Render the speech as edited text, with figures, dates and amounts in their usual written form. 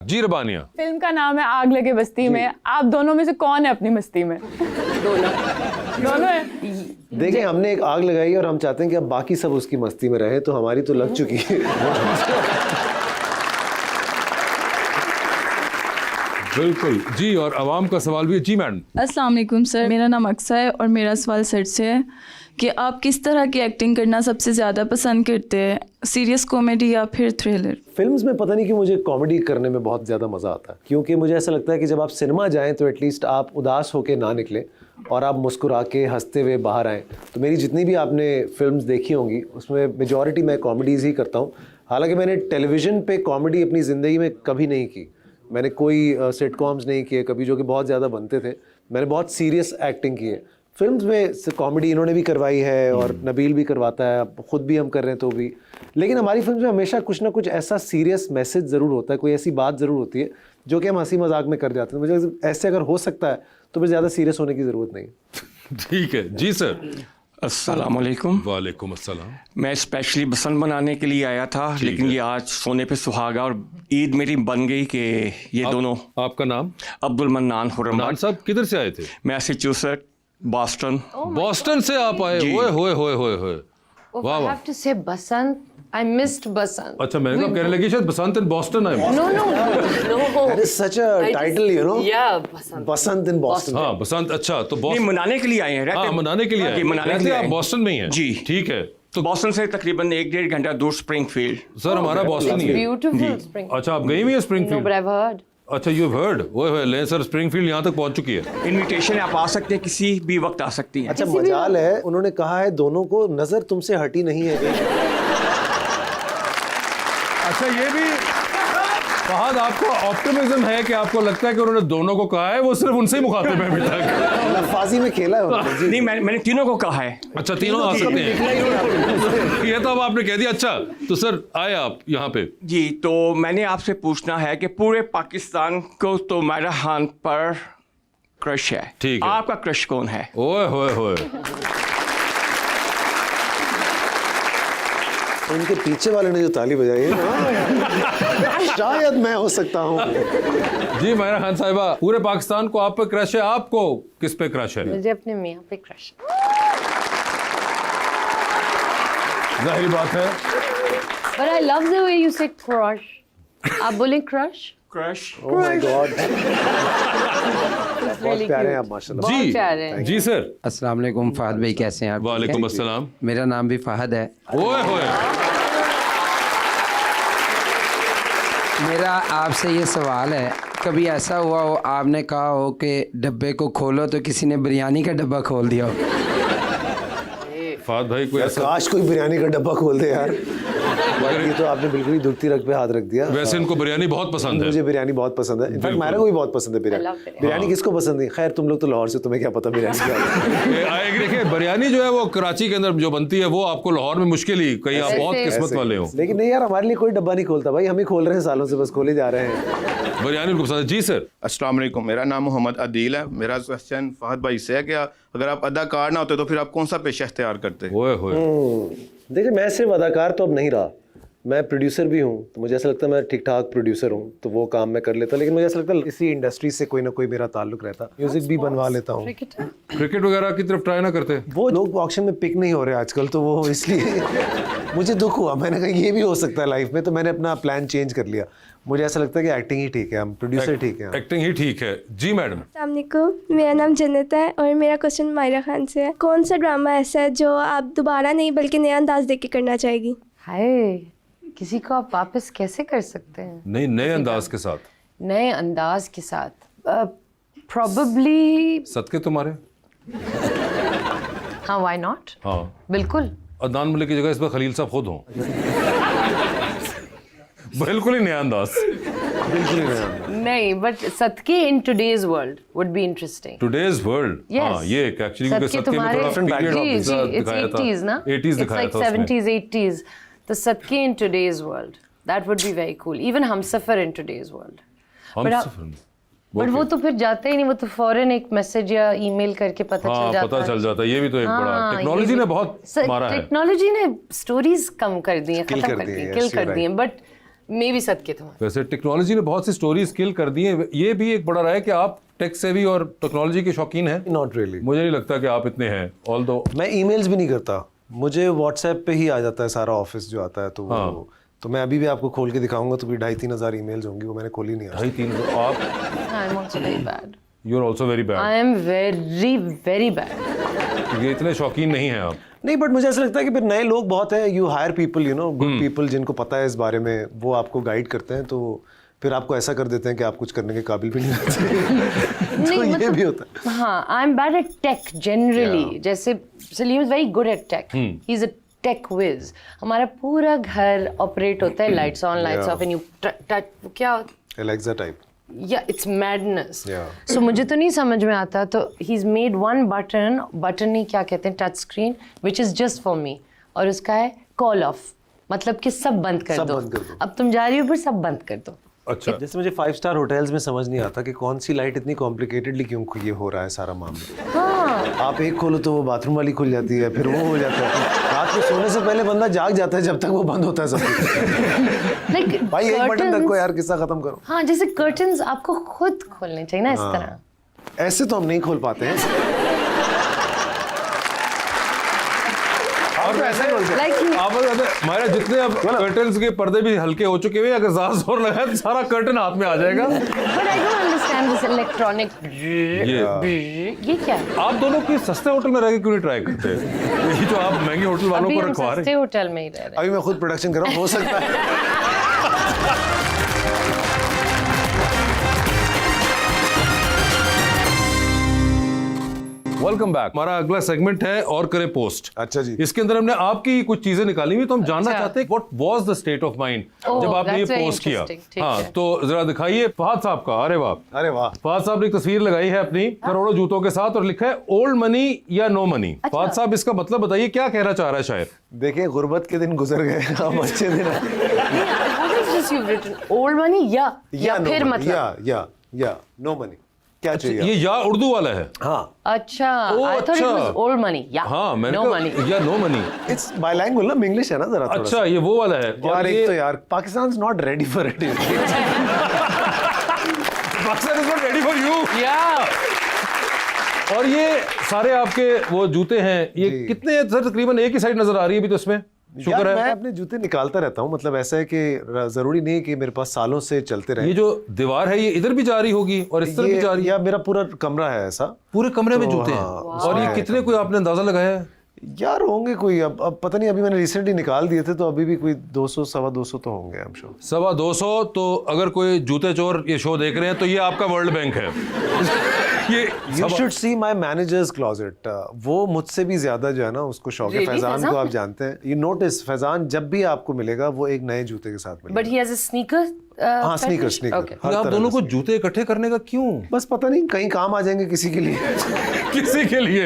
जी रबानिया। Film का नाम है आग लगे बस्ती में। आप दोनों में से कौन है अपनी मस्ती में? दोनों है। देखिए हमने एक आग लगाई और हम चाहते हैं कि अब बाकी सब उसकी मस्ती में रहे, तो हमारी तो लग चुकी है। बिल्कुल जी। और आवाम का सवाल भी है। जी मैडम। अस्सलाम वालेकुम सर, मेरा नाम अक्सा है और मेरा सवाल सर से है कि आप किस तरह की एक्टिंग करना सबसे ज़्यादा पसंद करते हैं, सीरियस कॉमेडी या फिर थ्रिलर? फिल्म्स में पता नहीं कि मुझे कॉमेडी करने में बहुत ज़्यादा मज़ा आता है, क्योंकि मुझे ऐसा लगता है कि जब आप सिनेमा जाएं तो एटलीस्ट आप उदास होके ना निकलें और आप मुस्कुरा के हंसते हुए बाहर आएँ। तो मेरी जितनी भी आपने फिल्म्स देखी होंगी उसमें मेजॉरिटी मैं कॉमेडीज़ ही करता हूँ। हालांकि मैंने टेलीविज़न पे कॉमेडी अपनी ज़िंदगी में कभी नहीं की। मैंने कोई सिटकॉम्स नहीं किए कभी, जो कि बहुत ज़्यादा बनते थे। मैंने बहुत सीरियस एक्टिंग की है। फिल्म्स में कॉमेडी इन्होंने भी करवाई है और नबील भी करवाता है, ख़ुद भी हम कर रहे हैं तो भी। लेकिन हमारी फिल्म में हमेशा कुछ ना कुछ ऐसा सीरियस मैसेज ज़रूर होता है, कोई ऐसी बात ज़रूर होती है जो कि हम हंसी मजाक में कर जाते हैं। मुझे ऐसे अगर हो सकता है तो फिर ज़्यादा सीरियस होने की ज़रूरत नहीं। ठीक है जी सर। अस्सलाम वालेकुम। वालेकुम अस्सलाम। मैं स्पेशली बसंत मनाने के लिए आया था, लेकिन ये आज सोने पे सुहागा और ईद मेरी बन गई कि ये दोनों। आपका नाम? अब्दुल मन्नान हुर्रम नान साहब किधर से आए थे? Massachusetts, Boston. बॉस्टन से आप आए? होए होए होए होए होए। वाह I वाह। have to say Basant. I missed Basant. अच्छा मैंने कहा कहने लगी शायद बसंत इन बॉस्टन आए। No. That is such a title, you know. Yeah, Basant. Basant in Boston. हाँ बसंत। अच्छा तो नहीं, बॉस्टन मनाने के लिए आए हैं। हाँ मनाने के लिए आए। जी, मनाने के लिए आप आए। बॉस्टन में ही हैं? जी। ठीक है। तो बॉस्टन से तकरीबन 1-1.5 घंटा दूर स्प्रिंगफील्ड। सर हमारा बॉस्टन ही है। Beautiful spring. अच्छा आप गई हुई है No, Springfield? but I've heard. अच्छा यू हैव हर्ड। ओए ले सर स्प्रिंगफील्ड यहाँ तक पहुँच चुकी है। इनविटेशन आप आ सकते हैं, किसी भी वक्त आ सकती हैं। अच्छा मजाल है, उन्होंने कहा है दोनों को नज़र तुमसे हटी नहीं है। अच्छा ये भी फहद आपको ऑप्टिमिज्म है कि आपको लगता है कि उन्होंने दोनों को कहा है, वो सिर्फ उनसे ही मुखातिब है अभी तक। लफाजी में खेला है उन्होंने जी। नहीं, मैंने तीनों को कहा है। अच्छा तीनों आ सकते हैं। ये तो अब आपने कह दिया। अच्छा तो सर आए आप यहाँ पे? जी, तो मैंने आपसे पूछना है कि पूरे पाकिस्तान को तो मेरा खान पर क्रश है। ठीक है। आपका क्रश कौन है? ओए होए होए। उनके पीछे वाले ने जो ताली बजाई है शायद मैं हो सकता हूँ। जी मायरा खान साहिबा, पूरे पाकिस्तान को आप पे क्रश है, आपको किस पे क्रश है? मुझे अपने मियाँ पे क्रश। जाहिर बात है। But I love the way you say crush. आप बोलें crush? Crush. Oh my God. It's बहुत really प्यारे हैं cute. आप माशाल्लाह। जी प्यारे हैं। जी सर। अस्सलाम वालेकुम फहद भाई, कैसे हैं आप? वालेकुम अस्सलाम। मेरा नाम भी फहद है। ओए होए। मेरा आपसे ये सवाल है, कभी ऐसा हुआ हो आपने कहा हो कि डब्बे को खोलो तो किसी ने बिरयानी का डब्बा खोल दिया हो? फहद भाई कोई ऐसा? काश कोई बिरयानी का डब्बा खोल दे यार। ये तो आपने बिल्कुल ही दुखती रग पे हाथ रख दिया। वैसे इनको बिरयानी बहुत पसंद है। मुझे बिरयानी बहुत पसंद है। इनफैक्ट मायरा को भी बहुत पसंद है biryani. I love biryani. Biryani किसको पसंद नहीं? खैर तुम लोग तो लाहौर से, तुम्हें क्या पता बिरयानी क्या है। देखिए बिरयानी जो है वो कराची के अंदर जो बनती है वो आपको लाहौर में मुश्किल ही, कहीं आप बहुत किस्मत वाले हो। लेकिन नहीं यार, हमारे लिए कोई डब्बा नहीं खोलता भाई, हम ही खोल रहे हैं सालों से, बस खोले जा रहे हैं। बिरयानी उनको पसंद है। जी सर। अस्सलाम वालेकुम, मेरा नाम मोहम्मद अदील है। मेरा क्वेश्चन फहद भाई से है कि अगर आप अदाकार ना होते तो फिर आप कौन सा पेशा इख्तियार करते? ओए होए। देखिए मैं सिर्फ अदाकार तो अब नहीं रहा, मैं प्रोड्यूसर भी हूँ। तो मुझे ऐसा लगता है मैं ठीक ठाक प्रोड्यूसर हूँ, तो वो काम मैं कर लेता। लेकिन मुझे ऐसा लगता है इसी इंडस्ट्री से कोई ना कोई मेरा ताल्लुक रहता। म्यूजिक भी बनवा लेता हूँ। क्रिकेट वगैरह की तरफ ट्राई ना करते? वो लोग ऑक्शन में पिक नहीं हो रहे आजकल, तो वो इसलिए मुझे दुख हुआ। मैंने कहा ये भी हो सकता है लाइफ में, तो मैंने अपना प्लान चेंज कर लिया। मुझे ऐसा लगता है कि एक्टिंग ही ठीक है, हम प्रोड्यूसर ठीक है। एक्टिंग ही ठीक है। जी मैडम। अस्सलाम वालेकुम, मेरा नाम जन्नत है और मेरा क्वेश्चन मायरा खान से है। कौन सा ड्रामा ऐसा है जो आप दोबारा नहीं बल्कि नया अंदाज देके करना चाहेगी? हाय, किसी को आप वापस कैसे कर सकते हैं? नहीं, नए अंदाज के साथ। नए अंदाज के साथ probably। सदके तुम्हारे। हाँ, why not? हाँ बिल्कुल। अदनान मलिक की जगह इस पर खलील साहब खुद हों। बिल्कुल ही नया अंदाज। बिल्कुल ही नया। नहीं, बट सदके in today's world would be interesting. Today's world. Yes. हाँ ये एक्चुअली क्योंकि सदके सदके में तुम्हारे थोड़ा period ji of ji, it's दिखाया था। 80s ना? 80s It's दिखाया like था उसमें। 70s 80s. तो सदके in today's world, that would be very cool. Even Humsafar in today's world. हम But सफर में। बट वो तो फिर जाते ही नहीं, वो तो फौरन एक मैसेज या ईमेल करके पता हाँ चल जाता पता है। चल जाता है। ये भी तो एक बड़ा हाँ, टेक्नोलॉजी ये ने भी- बहुत मारा है। टेक्नोलॉजी ने स्टोरीज कम कर दी हैं, Kill खत्म कर कर दी दी हैं, किल yes, कर you're दी हैं। बट मे भी सत्य तुम्हारा। वैसे टेक्नोलॉजी ने बहुत सी स्टोरीज किल कर दी हैं, ये भी एक बड़ा रहा है कि आप टेक सेवी और टेक्नोलॉजी के शौकीन हैं। नॉट रियली, मुझे नहीं लगता कि आप इतने हैं, ऑल्दो मैं ईमेल्स भी नहीं करता, मुझे व्हाट्सएप पे ही आ जाता है सारा ऑफिस जो आता है, तो हाँ। तो मैं अभी भी आपको खोल के दिखाऊंगा तो भी 2,500-3 हज़ार ईमेल्स होंगी, वो मैंने खोली नहीं आज। 2,500 आप I am also very bad, you are also very bad, I am very very bad. ये इतने शौकीन नहीं हैं आप। नहीं, बट मुझे ऐसा लगता है कि फिर नए लोग बहुत हैं, you hire people, you know, good people जिनको पता है इस बारे में, वो आपको गाइड करते हैं, तो फिर आपको ऐसा कर देते हैं कि आप कुछ करने के काबिल भी नहीं रहते। तो ये भी होता है। हाँ, I am bad at tech generally. जैसे Salim is very good at tech, he is a tech whiz. हमारा पूरा घर ऑपरेट होता है lights on lights off, and you touch क्या एलेक्सा टाइप। या इट्स मैडनेस। Yeah. सो मुझे तो नहीं समझ में आता, तो he is made one button नहीं क्या कहते हैं, touch screen, which is just for me, और उसका है कॉल ऑफ, मतलब कि सब बंद कर सब दो, बंद कर दो। अब तुम जा रही हो फिर सब बंद कर दो। अच्छा, जैसे मुझे 5 स्टार होटल्स में समझ नहीं आता कि कौन सी लाइट इतनी कॉम्प्लिकेटेडली क्यों ये हो रहा है सारा मामला। हाँ, आप एक खोलो तो वो बाथरूम वाली खुल जाती है, फिर वो हो जाता है, रात को सोने से पहले बंदा जाग जाता है जब तक वो बंद होता है सब कुछ। लाइक भाई एक बटन रखो यार, किस्सा खत्म करो। हाँ, जैसे कर्टन्स आपको खुद खोलने चाहिए ना इस तरह। ऐसे तो हम नहीं खोल पाते हैं। और ऐसा ही बोलते हैं। लाइक आप हमारे जितने अब कर्टन्स के पर्दे भी हल्के हो चुके हुए, अगर ज्यादा जोर लगाए तो सारा कर्टन हाथ में आ जाएगा। But I don't understand this electronic, ये क्या है? आप दोनों की सस्ते होटल में रह के क्यों नहीं ट्राई करते? यही तो आप महंगे होटल वालों अभी को हम रखवा सस्ते रहे। होटल में ही रह रहे हैं। अभी मैं खुद प्रोडक्शन कर रहा हूँ, हो सकता है। Welcome back. हमारा अगला सेगमेंट है और करें पोस्ट। अच्छा जी। इसके अंदर हमने आपकी कुछ चीजें निकाली हुई, तो हम जानना अच्छा। चाहते हैं what was the state of mind Oh, जब आपने ये that's very पोस्ट किया। interesting, ठीक हाँ, है। तो जरा दिखाइए फहद साहब का। अरे वाह, अरे वाह, फहद साहब ने एक तस्वीर लगाई है अपनी करोड़ों जूतों के साथ और लिखा है ओल्ड मनी या नो मनी। फहद साहब इसका मतलब बताइए, क्या कहना चाह रहा है शायर? देखिए गुर्बत के दिन गुजर गए, अब अच्छे दिन आए। What is this you've written? Old money या no फिर money, मतलब? या नो मनी, क्या चाहिए? ये या उर्दू वाला है? हाँ, अच्छा, ओह, I thought it अच्छा। was old money या हाँ, मैंने no कहा money। या नो मनी। इट्स बाइलैंग्वेज ना, इंग्लिश है ना जरा थोड़ा अच्छा, ये वो वाला है। सा। यार एक तो यार Pakistan is not ready for it. Pakistan is not ready for you. और ये सारे आपके वो जूते हैं, ये जी। कितने सर? तकरीबन एक ही साइड नजर आ रही है अभी तो इसमें, शुक्र मैं है। अपने जूते निकालता रहता हूँ, मतलब ऐसा है कि जरूरी नहीं है कि मेरे पास सालों से चलते रहे। ये जो दीवार है ये इधर भी जा रही होगी और इस तरफ भी जा रही है। या मेरा पूरा कमरा है ऐसा, पूरे कमरे में तो जूते हैं। हाँ, और ये उसमें कितने, कोई आपने अंदाजा लगाया है? यार होंगे कोई, अब पता नहीं, अभी मैंने रिसेंटली निकाल दिए थे तो अभी भी कोई 200 सवा 200 तो होंगे, आई एम श्योर। 250। तो अगर कोई जूते चोर ये शो देख रहे हैं तो ये आपका वर्ल्ड बैंक है। ये you should see my managers closet. वो मुझसे भी ज्यादा जो है ना उसको शौक है। Really? फैजान को फैजान? आप जानते हैं, यू नोटिस फैजान जब भी आपको मिलेगा वो एक नए जूते के साथ मिलेगा। But he has a sneaker। हाँ, स्नीकर Okay। स्नीकर। आप दोनों को जूते इकट्ठे करने का क्यों? बस पता नहीं कहीं काम आ जाएंगे किसी के लिए। किसी के लिए